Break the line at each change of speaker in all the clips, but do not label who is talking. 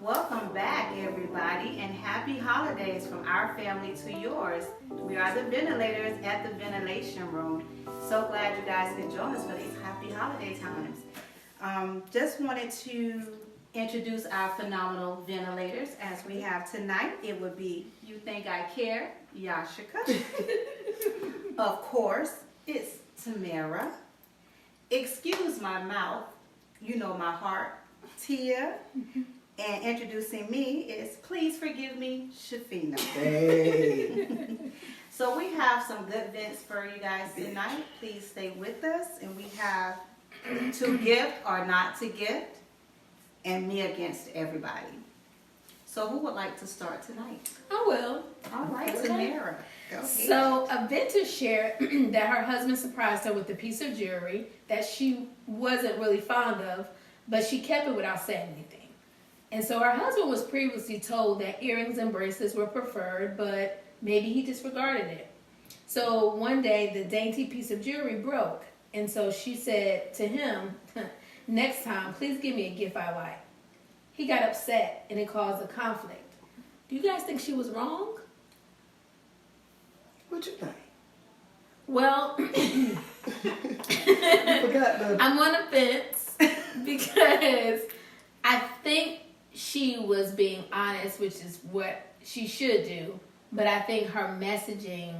Welcome back, everybody, and happy holidays from our family to yours. We are the ventilators at the ventilation room. So glad you guys could join us for these happy holiday times. Just wanted to introduce our phenomenal ventilators as we have tonight. It would be You Think I Care, Yashika. Of course, it's Tamara. Excuse my mouth, you know my heart, Tia. And introducing me is, please forgive me, Shafina.
Hey.
So we have some good vents for you guys tonight. Please stay with us. And we have to gift or not to gift, and me against everybody. So who would like to start tonight?
I will.
All right,
Okay.
Tamara. Go ahead.
So, a vintage shared that her husband surprised her with a piece of jewelry that she wasn't really fond of, but she kept it without saying anything. And so her husband was previously told that earrings and bracelets were preferred, but maybe he disregarded it. So one day the dainty piece of jewelry broke. And so she said to him, next time, please give me a gift I like. He got upset and it caused a conflict. Do you guys think she was wrong?
What you think?
Well,
You forgot the.
I'm on the fence because I think she was being honest, which is what she should do, but I think her messaging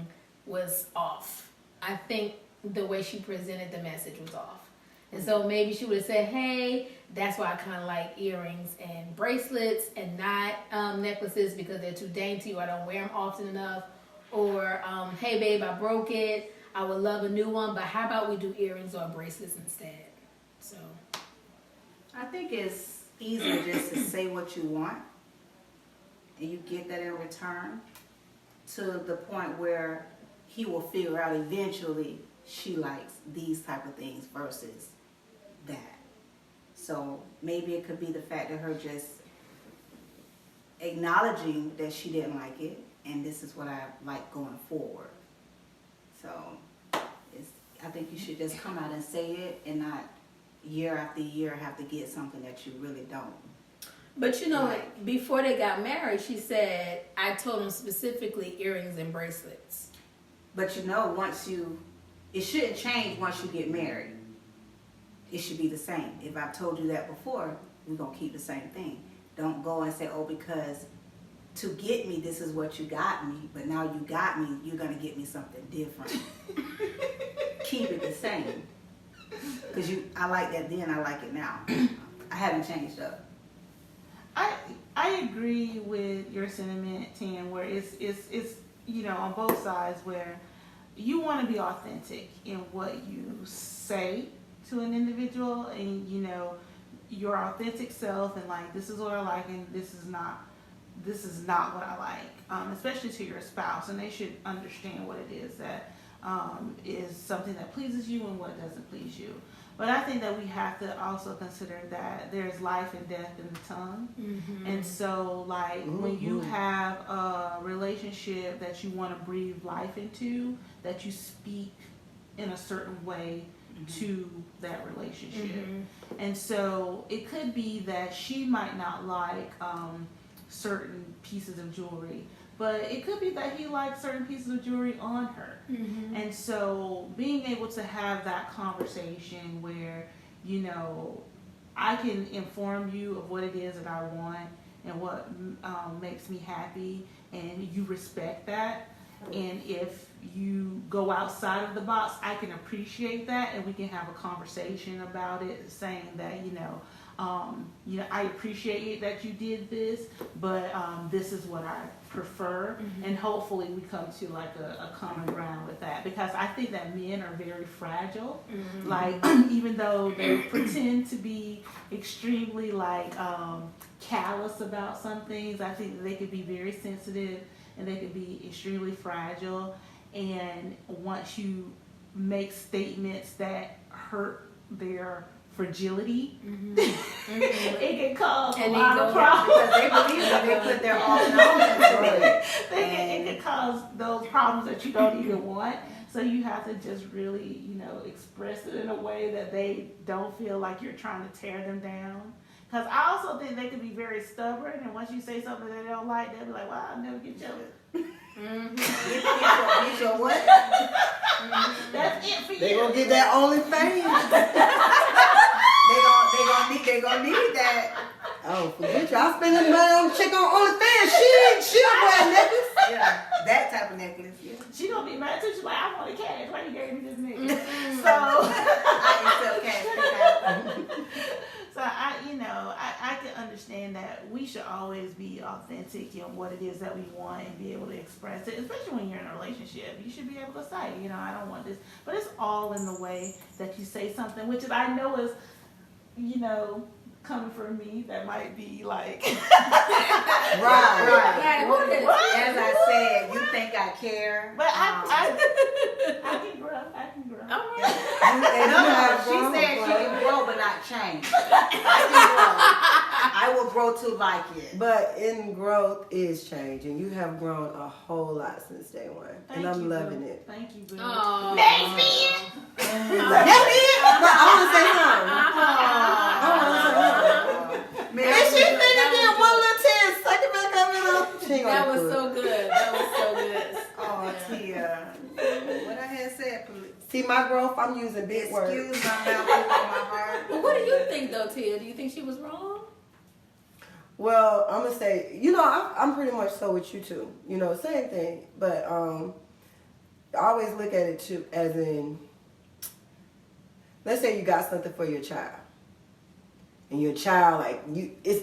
was off. I think the way she presented the message was off. And so maybe she would have said, hey, that's why I kind of like earrings and bracelets and not necklaces because they're too dainty or I don't wear them often enough. Or, hey, babe, I broke it. I would love a new one, but how about we do earrings or bracelets instead? So
I think it's easier just to say what you want and you get that in return, to the point where he will figure out eventually she likes these type of things versus that. So maybe it could be the fact of her just acknowledging that she didn't like it and this is what I like going forward. So I think you should just come out and say it and not year after year have to get something that you really don't.
But you know,
Right.
before they got married, she said, I told him specifically earrings and bracelets.
But you know, it shouldn't change once you get married. It should be the same. If I've told you that before, we're going to keep the same thing. Don't go and say, oh, because to get me, this is what you got me, but now you got me, you're going to get me something different. Keep it the same. Because I like that then, I like it now. I haven't changed up.
I agree with your sentiment, Tam, where it's on both sides, where you want to be authentic in what you say to an individual, and your authentic self, and like, this is what I like and this is not what I like, especially to your spouse, and they should understand what it is that is something that pleases you and what doesn't please you. But I think that we have to also consider that there's life and death in the tongue. Mm-hmm. And so, like, when you have a relationship that you want to breathe life into, that you speak in a certain way to that relationship. Mm-hmm. And so it could be that she might not like certain pieces of jewelry, but it could be that he likes certain pieces of jewelry on her. Mm-hmm. And so being able to have that conversation where, I can inform you of what it is that I want and what makes me happy, and you respect that. And if you go outside of the box, I can appreciate that, and we can have a conversation about it, saying that, I appreciate that you did this, but this is what I prefer. Mm-hmm. And hopefully we come to like a common ground with that, because I think that men are very fragile. Mm-hmm. Like, even though they pretend to be extremely like callous about some things, I think that they could be very sensitive and they could be extremely fragile. And once you make statements that hurt their fragility, mm-hmm. It can cause a lot of problems.
Because they believe that they put their all in all into it.
It can cause those problems that you don't even want. So you have to just really, express it in a way that they don't feel like you're trying to tear them down. Because I also think they can be very stubborn, and once you say something they don't like, they'll be like, "Well, I'll never get jealous."
Get your what?
That's it for you.
They gonna get that OnlyFans.
They gonna need that.
Oh, forget you. I spend the money on chick on OnlyFans. She don't wear a necklace.
Yeah, that type of necklace. Yeah.
She gonna be mad too. She's like, "I want a cash. Why you gave me this nigga?"
Mm-hmm.
So,
I accept cash.
so I can understand that we should always be authentic in what it is that we want and be able to express it, especially when you're in a relationship. You should be able to say, I don't want this, but it's all in the way that you say something, which is I know is, coming from me, that might be like,
Right.
What?
As I said, you think I care.
but I can grow. I can grow.
She said she can grow but not change. I can grow. I will grow to like it.
But in growth is changing. You have grown a whole lot since day one, and I'm loving it.
Thank you, boo.
Oh.
Next man.
That's it. But I want to say something.
Man,
And she finna get one little tear, suck it back up and up. She ain't
That
gonna
was
do it.
so good. That was so good.
Oh, Tia. What I had said, please.
See my growth, I'm using big words.
Excuse my mouth, on my heart.
But what do you think, though, Tia? Do you think she was wrong?
Well, I'm gonna say, I'm pretty much so with you too. Same thing. But I always look at it too as in, let's say you got something for your child. And your child,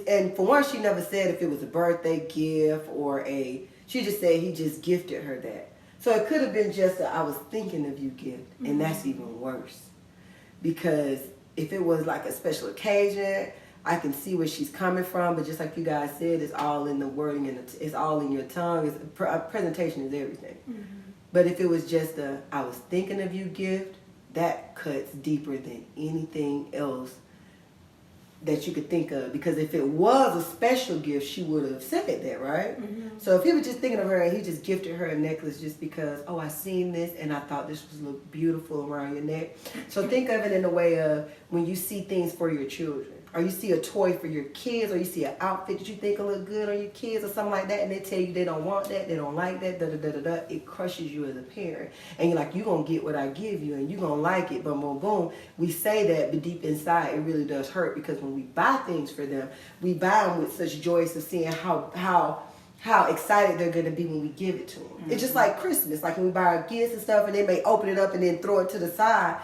and for one, she never said if it was a birthday gift or she just said he just gifted her that. So it could have been just I was thinking of you gift, and that's even worse. Because if it was like a special occasion, I can see where she's coming from, but just like you guys said, it's all in the wording and it's all in your tongue. Presentation is everything. Mm-hmm. But if it was just I was thinking of you gift, that cuts deeper than anything else that you could think of, because if it was a special gift, she would have said that, right? Mm-hmm. So if he was just thinking of her and he just gifted her a necklace just because, I seen this and I thought this was look beautiful around your neck. So think of it in the way of when you see things for your children, or you see a toy for your kids, or you see an outfit that you think will look good on your kids or something like that, and they tell you they don't want that, they don't like that, it crushes you as a parent. And you're like, you're going to get what I give you and you're going to like it, boom, boom, boom. We say that, but deep inside it really does hurt, because when we buy things for them, we buy them with such joy of seeing how excited they're going to be when we give it to them. Mm-hmm. It's just like Christmas, like when we buy our gifts and stuff and they may open it up and then throw it to the side.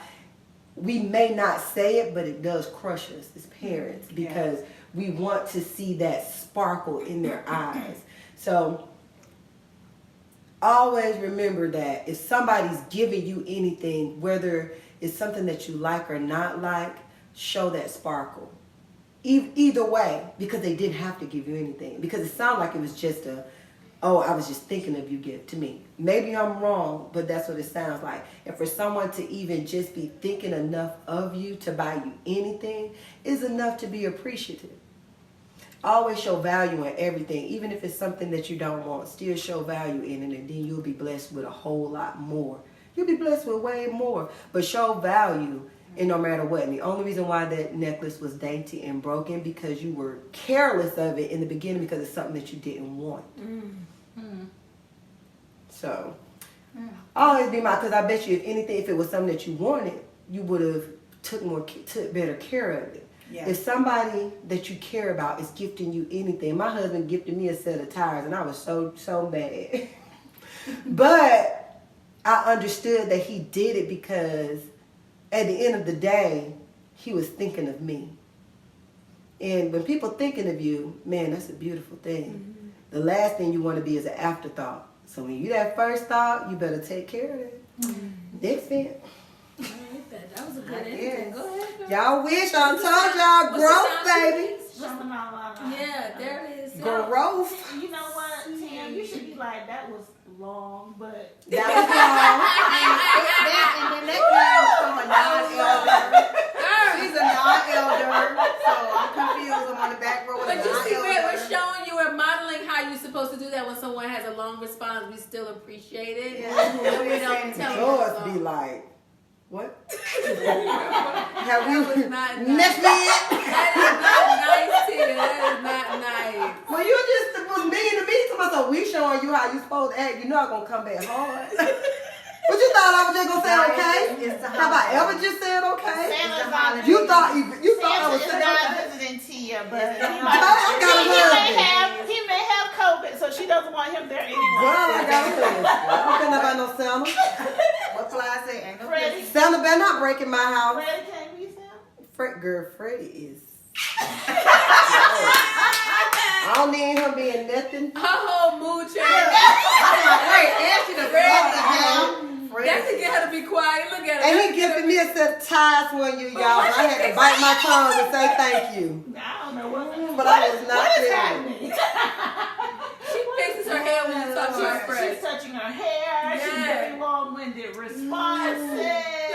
We may not say it, but it does crush us as parents, because we want to see that sparkle in their eyes. So always remember that if somebody's giving you anything, whether it's something that you like or not like, show that sparkle. Either way, because they didn't have to give you anything. Because it sounded like it was just I was just thinking of you gift to me. Maybe I'm wrong, but that's what it sounds like. And for someone to even just be thinking enough of you to buy you anything is enough to be appreciative. Always show value in everything, even if it's something that you don't want. Still show value in it, and then you'll be blessed with a whole lot more. You'll be blessed with way more, but show value. And no matter what. And the only reason why that necklace was dainty and broken, because you were careless of it in the beginning, because it's something that you didn't want. Mm-hmm. So, always be because I bet you if it was something that you wanted, you would have took better care of it. Yeah. If somebody that you care about is gifting you anything, my husband gifted me a set of tires and I was so bad. But I understood that he did it because at the end of the day, he was thinking of me. And when people thinking of you, man, that's a beautiful thing. Mm-hmm. The last thing you want to be is an afterthought. So when you that first thought, you better take care of it. Mm-hmm. Next thing.
That was a good ending. Go ahead, girl.
Y'all wish I told y'all growth, baby.
Yeah, there it is.
Growth.
You know what, Tam? You should be like, that was long, but
that was long.
And then that came from a non-elder. She's a non-elder, so I'm confused. I'm on the back row with a
non-elder. But you see, we're showing you, we're modeling how you're supposed to do that when someone has a long response. We still appreciate it. Yeah. We don't tell
yours be like, what? Have you
not
next
nice. That is not nice that is not nice.
When you just was mean to me, to myself, we showing you how you supposed to act. You're not gonna come back hard. But you thought I was just gonna say okay?
It's the
Have I
holiday.
ever just said okay?
Santa's
the
not,
holiday.
You thought I was
Santa is
saying
not
okay?
visiting Tia, but
It's the
he
holiday.
he may have COVID, so she doesn't want him there anyway.
Girl, I got a husband. I don't care nothing about no Santa.
What fly say? Ain't no
Freddie,
Santa better not break in my house.
Freddie can't be Santa.
Freddie is. I don't need him being nothing.
Her whole mood change.
Wait, Ashley the
That's to get her to be quiet. Look at her.
And he gifted me a set of ties one year, y'all. So I had to bite my tongue and say thank you.
I don't know what.
But I was not
what is
feeling it.
happening?
She fixes her hair when you talk to her
She's
friends.
touching her hair. She's
Yeah.
giving long-winded responses.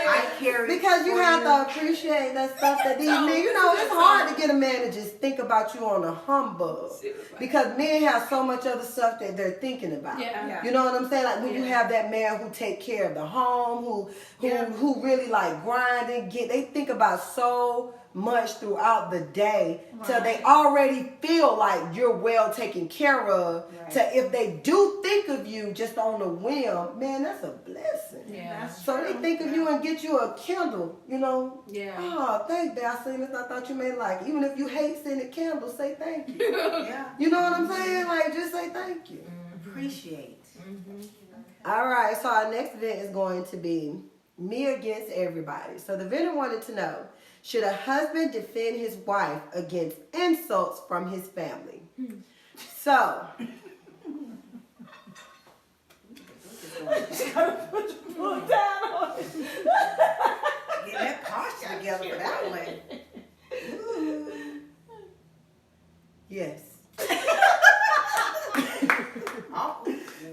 I carry
Because you have to appreciate that stuff that these men, you know, it's hard to get a man to just think about you on a humbug. Because men have so much other stuff that they're thinking about.
Yeah.
You know what I'm saying? Like when you have that man who take care of the home, who really like grind and they think about so much throughout the day till they already feel like you're well taken care of.
Right.
To if they do think of you just on a whim, man, that's a blessing.
Yeah.
So they think of you and get you a Kindle, you know.
Yeah.
Oh, thank you. I seen this. I thought you may like. Even if you hate sending candles, say thank you.
Yeah.
You know what I'm saying? Like, just say thank you.
Appreciate.
All right. So our next event is going to be me against everybody. So the vendor wanted to know: should a husband defend his wife against insults from his family? So.
Pull down on it.
Get that posture together for that one.
Yes.
Oh.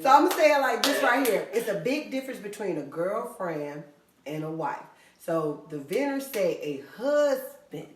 So I'm gonna say it like this right here. It's a big difference between a girlfriend and a wife. So the vendor said a husband,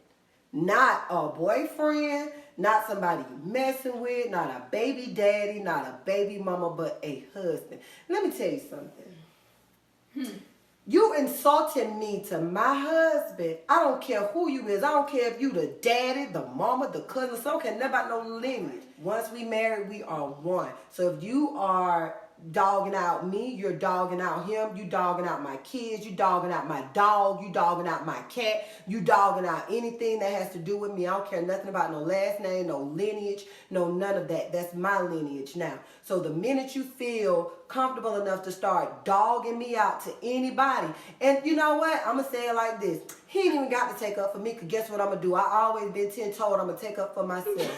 not a boyfriend, not somebody you messing with, not a baby daddy, not a baby mama, but a husband. Let me tell you something. You insulting me to my husband. I don't care who you is. I don't care if you the daddy, the mama, the cousin. So I don't care nothing about no lineage. Once we married, we are one. So if you are dogging out me, you're dogging out him, you dogging out my kids, you dogging out my dog, you dogging out my cat, you dogging out anything that has to do with me. I don't care nothing about no last name, no lineage, no none of that. That's my lineage now. So the minute you feel comfortable enough to start dogging me out to anybody, and you know what? I'm going to say it like this. He ain't even got to take up for me, because guess what I'm going to do? I always been 10 told I'm going to take up for myself.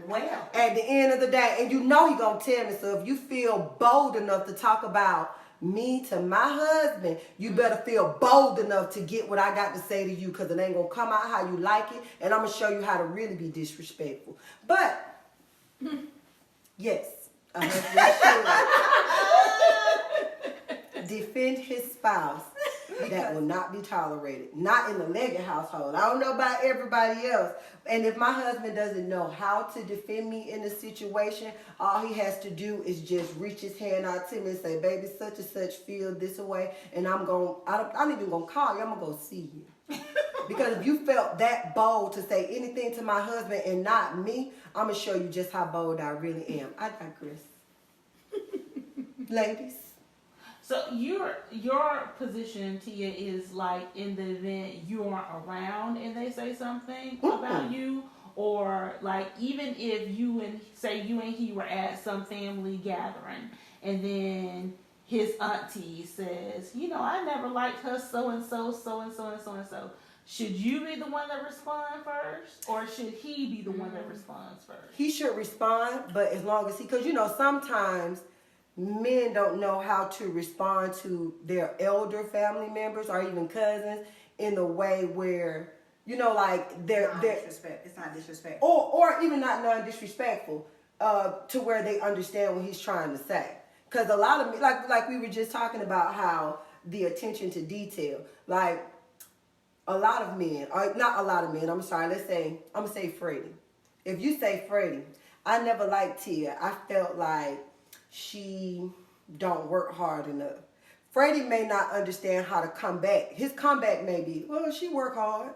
Well.
At the end of the day, and you know he gonna tell me. So if you feel bold enough to talk about me to my husband, you better feel bold enough to get what I got to say to you, because it ain't gonna come out how you like it, and I'm gonna show you how to really be disrespectful. But yes, a husband should defend his spouse. That will not be tolerated. Not in the Leggett household. I don't know about everybody else. And if my husband doesn't know how to defend me in a situation, all he has to do is just reach his hand out to me and say, baby, such and such feel this way. And I'm not even going to call you. I'm going to go see you. Because if you felt that bold to say anything to my husband and not me, I'm going to show you just how bold I really am. I digress. Ladies.
So your position, Tia, is like in the event you aren't around and they say something about you, or like even if you and he were at some family gathering and then his auntie says, you know, I never liked her so and so, so and so and so and so. Should you be the one that responds first, or should he be the one that responds first?
He should respond, but as long as because you know sometimes men don't know how to respond to their elder family members or even cousins in a way where, you know, like they're
Disrespect. It's not disrespectful.
or even not non-disrespectful to where they understand what he's trying to say. Because a lot of me, like we were just talking about how the attention to detail, like a lot of men, or not a lot of men, I'm sorry, I'm going to say Freddie. If you say Freddie, I never liked Tia. I felt like she don't work hard enough. Freddie may not understand how to come back. His comeback may be, well, she work hard.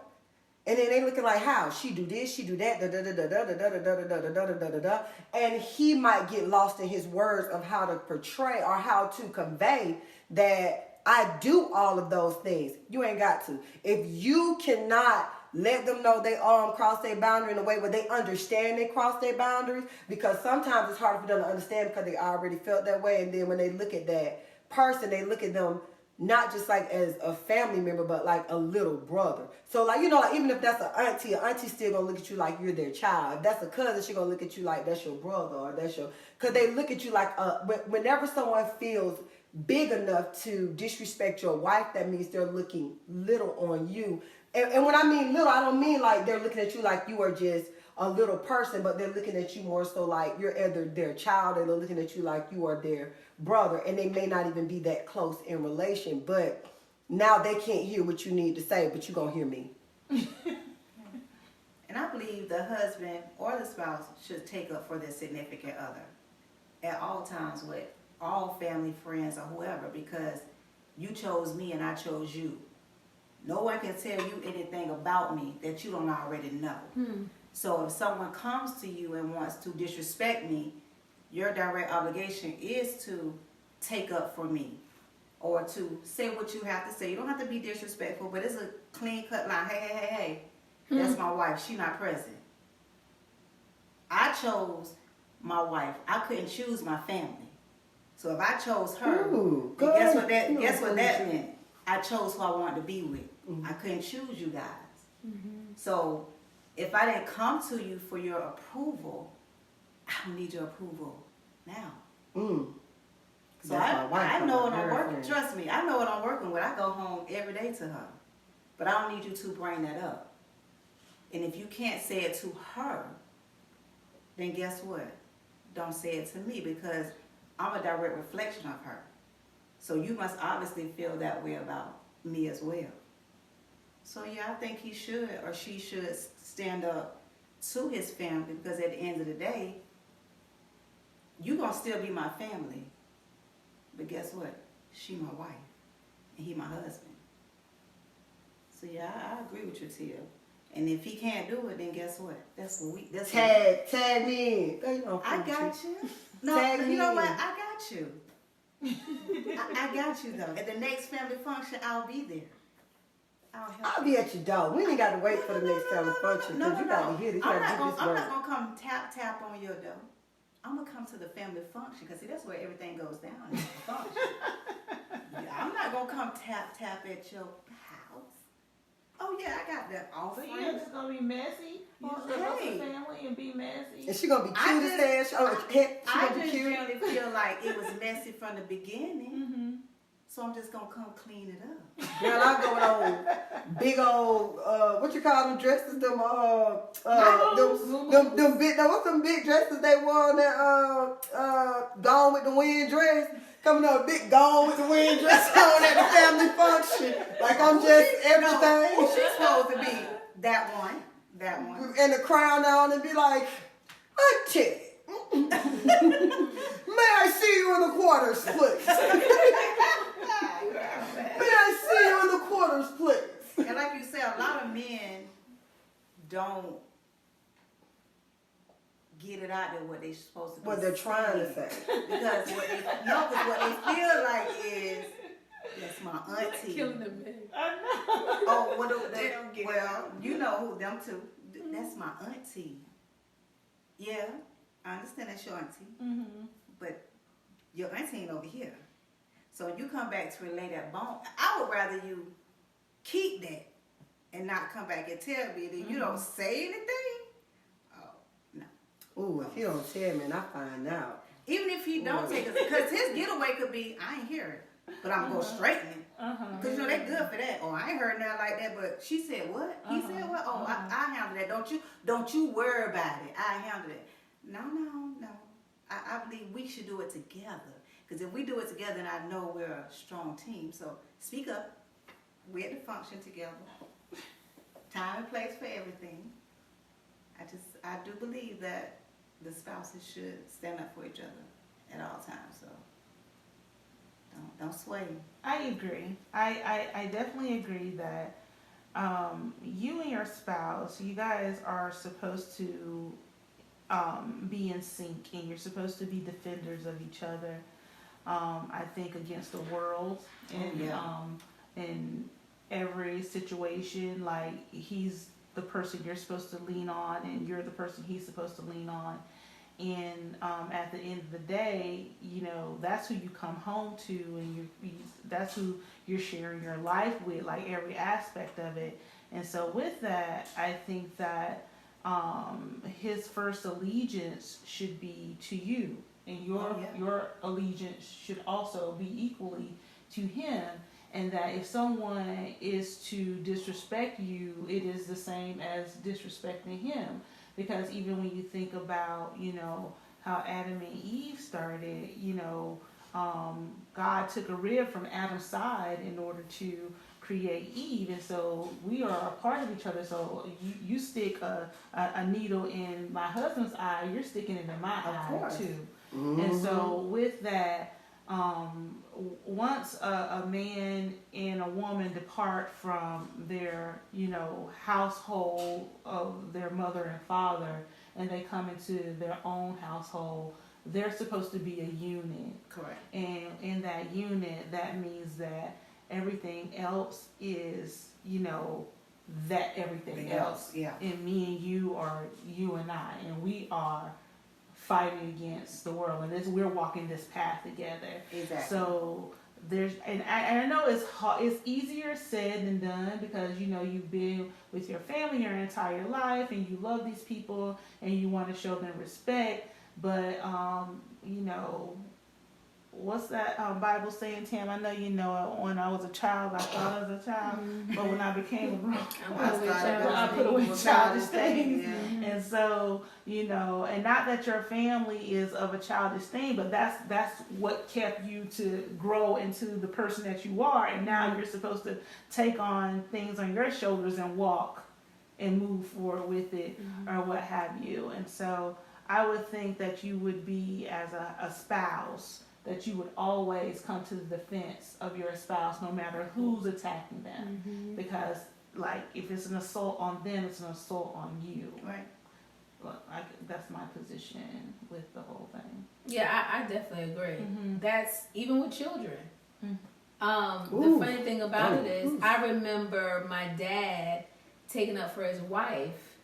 And then they looking like, how? She do this, she do that, da da da da da da da da da da da da da da da. And he might get lost in his words of how to portray or how to convey that I do all of those things. You ain't got to. If you cannot let them know they cross their boundary in a way where they understand they cross their boundaries, because sometimes it's hard for them to understand because they already felt that way. And then when they look at that person, they look at them not just like as a family member, but like a little brother. So like, like even if that's an auntie's still gonna look at you like you're their child. If that's a cousin, she gonna look at you like that's your brother or that's your, cause they look at you like, whenever someone feels big enough to disrespect your wife, that means they're looking little on you. And when I mean little, I don't mean like they're looking at you like you are just a little person, but they're looking at you more so like you're either their child or they're looking at you like you are their brother, and they may not even be that close in relation, but now they can't hear what you need to say, but you're going to hear me.
And I believe the husband or the spouse should take up for their significant other at all times with all family, friends, or whoever, because you chose me and I chose you. No one can tell you anything about me that you don't already know. So if someone comes to you and wants to disrespect me, your direct obligation is to take up for me or to say what you have to say. You don't have to be disrespectful, but it's a clean cut line. Hey, that's my wife. She's not present. I chose my wife. I couldn't choose my family. So if I chose her,
Ooh,
then guess what
good.
that meant? I chose who I wanted to be with. I couldn't choose you guys. So if I didn't come to you for your approval, I don't need your approval now. So I know what I'm working. Trust me, I know what I'm working with. I go home every day to her, but I don't need you to bring that up. And if you can't say it to her, then guess what? Don't say it to me, because I'm a direct reflection of her. So you must obviously feel that way about me as well. So yeah, I think he should or she should stand up to his family, because at the end of the day, you gonna still be my family. But guess what? She my wife and he my husband. So yeah, I agree with you, Tia. And if he can't do it, then guess what? That's what we. That's
tag me in.
I got you. No,
Tag
you know
me
what?
in.
I got you. I got you though. At the next family function, I'll be there.
I'll be at your door. We ain't got to wait for the next family function, because you got to hear this.
I'm not gonna come tap on your door. I'm gonna come to the family function, because see, that's where everything goes down. Is the function. Yeah, I'm not gonna come tap at your house. Oh yeah, I got that
So
offering.
you're just gonna be messy? You just gonna go to family and be messy?
And she gonna be cute as hell.
I just really feel like it was messy from the beginning. So I'm just gonna come clean it up.
Girl, I go with old big old what you call them dresses? Them what's them big dresses they wore on that Gone with the Wind dress? Coming up, big Gone with the Wind dress on at the family function. Like I'm just everything.
She's supposed to be that one.
And the crown on and be like, Auntie, may I see you in the quarters, please? May I see you in the quarters, please?
And like you said, a lot of men don't get it out there what they're supposed to be.
What they're trying to say.
Because what they feel like is, that's my auntie.
Killing them, man.
Oh, well, you know who them two. That's my auntie. Yeah, I understand that's your auntie. But your auntie ain't over here. So when you come back to relay that bone, I would rather you keep that and not come back and tell me that you don't say anything. Oh, no.
Ooh, if you don't tell me and I find out.
Even if he don't take us, because his getaway could be, I ain't hear it, but I'm going to straighten it. Because, you know, they good for that. Oh, I ain't heard nothing like that, but she said what? He said what? Oh, I handle that. Don't you worry about it. I handle it. No. I believe we should do it together. Because if we do it together, then I know we're a strong team. So speak up. We're at the function together. Time and place for everything. I do believe that the spouses should stand up for each other at all times. So don't sway.
I agree. I definitely agree that you and your spouse, you guys are supposed to be in sync, and you're supposed to be defenders of each other. I think against the world, and in every situation, like he's the person you're supposed to lean on, and you're the person he's supposed to lean on. And at the end of the day, you know, that's who you come home to, and that's who you're sharing your life with, like every aspect of it. And so with that, I think that his first allegiance should be to you, and your allegiance should also be equally to him. And that if someone is to disrespect you, it is the same as disrespecting him. Because even when you think about, you know, how Adam and Eve started, you know, God took a rib from Adam's side in order to create Eve. And so we are a part of each other. So you stick a needle in my husband's eye, you're sticking it in my eye too. Mm-hmm. And so with that, once a man and a woman depart from their, you know, household of their mother and father, and they come into their own household, they're supposed to be a unit.
Correct.
And in that unit, that means that everything else is, you know, that everything else.
Yeah.
And me and you are you and I, and we are fighting against the world, and we're walking this path together.
Exactly.
So there's, and I know it's hard, it's easier said than done, because you know you've been with your family your entire life, and you love these people, and you want to show them respect. But you know, what's that Bible saying, Tam? I know you know it. When I was a child, I thought as a child, but when I became a grown, I put away childish things.
Yeah.
And so, you know, and not that your family is of a childish thing, but that's what kept you to grow into the person that you are. And now you're supposed to take on things on your shoulders and walk and move forward with it, or what have you. And so I would think that you would be, as a spouse, that you would always come to the defense of your spouse, no matter who's attacking them. Mm-hmm. Because, like, if it's an assault on them, it's an assault on you.
Right.
Well, that's my position with the whole thing.
Yeah, I definitely agree.
Mm-hmm.
That's even with children.
Mm-hmm.
The funny thing about it is, I remember my dad taking up for his wife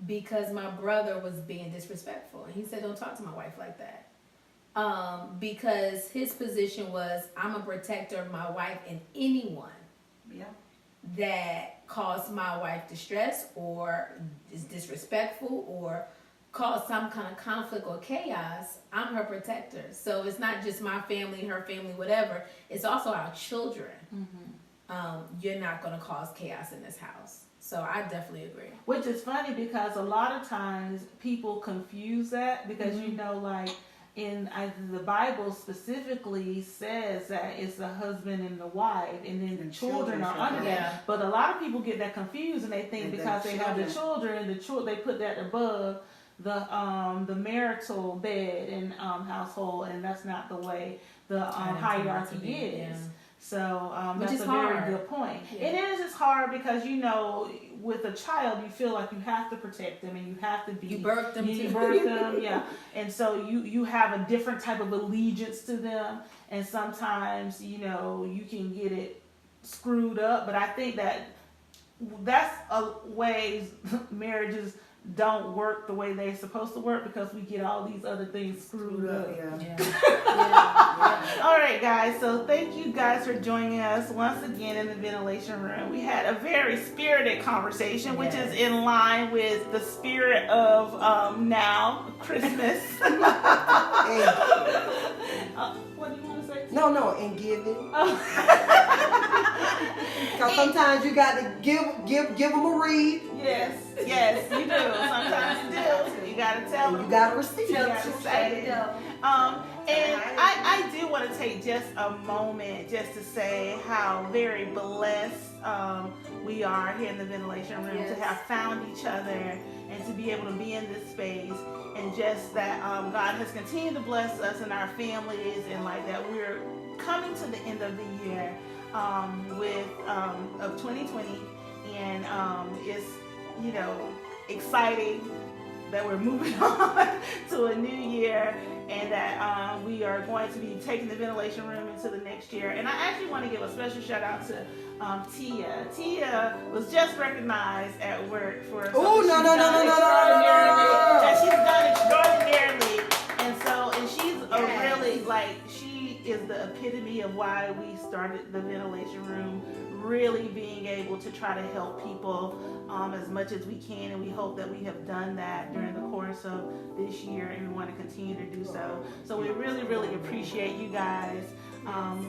because my brother was being disrespectful. And he said, don't talk to my wife like that. Because his position was, I'm a protector of my wife, and anyone that caused my wife distress or is disrespectful or cause some kind of conflict or chaos, I'm her protector. So it's not just my family, her family, whatever. It's also our children. Mm-hmm. You're not going to cause chaos in this house. So I definitely agree. Which is funny, because a lot of times people confuse that, because you know, like, in the Bible specifically says that it's the husband and the wife, and then the children are under that. But a lot of people get that confused, and they think because they have the children, they put that above the marital bed and household, and that's not the way the hierarchy is. Yeah. So that's a very good point. Yeah. It is. It's hard because, you know, with a child, you feel like you have to protect them, and you have to be. You birth them. You birth them, yeah. And so you have a different type of allegiance to them, and sometimes, you know, you can get it screwed up. But I think that's a way marriages don't work the way they're supposed to work, because we get all these other things screwed up. All right, guys, so thank you guys for joining us once again in the ventilation room. We had a very spirited conversation, which is in line with the spirit of now Christmas. What do you want to say?
No, and giving. Because sometimes you got to give them a read.
Yes, you do. Sometimes you do. You got to tell them.
You got to receive.
You got to say it. And I do want to take just a moment just to say how very blessed we are here in the ventilation room to have found each other and to be able to be in this space, and just that God has continued to bless us and our families, and like that we're coming to the end of the year of 2020, and it's, you know, exciting that we're moving on to a new year, and that we are going to be taking the ventilation room into the next year. And I actually want to give a special shout out to Tia. Tia was just recognized at work for something that she's done extraordinarily. And she's a really, like, she is the epitome of why we started the ventilation room, really being able to try to help people as much as we can, and we hope that we have done that during the course of this year, and we want to continue to do so. So we really, really appreciate you guys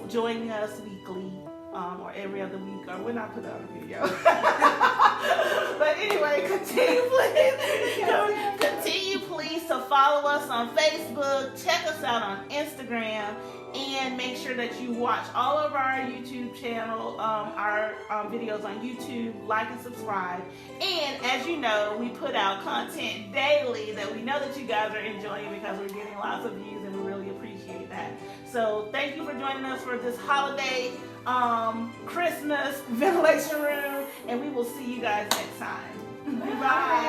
joining us weekly or every other week, or we're not putting out a video. But anyway, continue please to follow us on Facebook, check us out on Instagram, and make sure that you watch all of our YouTube channel, our videos on YouTube, like and subscribe. And as you know, we put out content daily that we know that you guys are enjoying, because we're getting lots of views, and we really appreciate that. So thank you for joining us for this holiday Christmas ventilation room, and we will see you guys next time. Bye.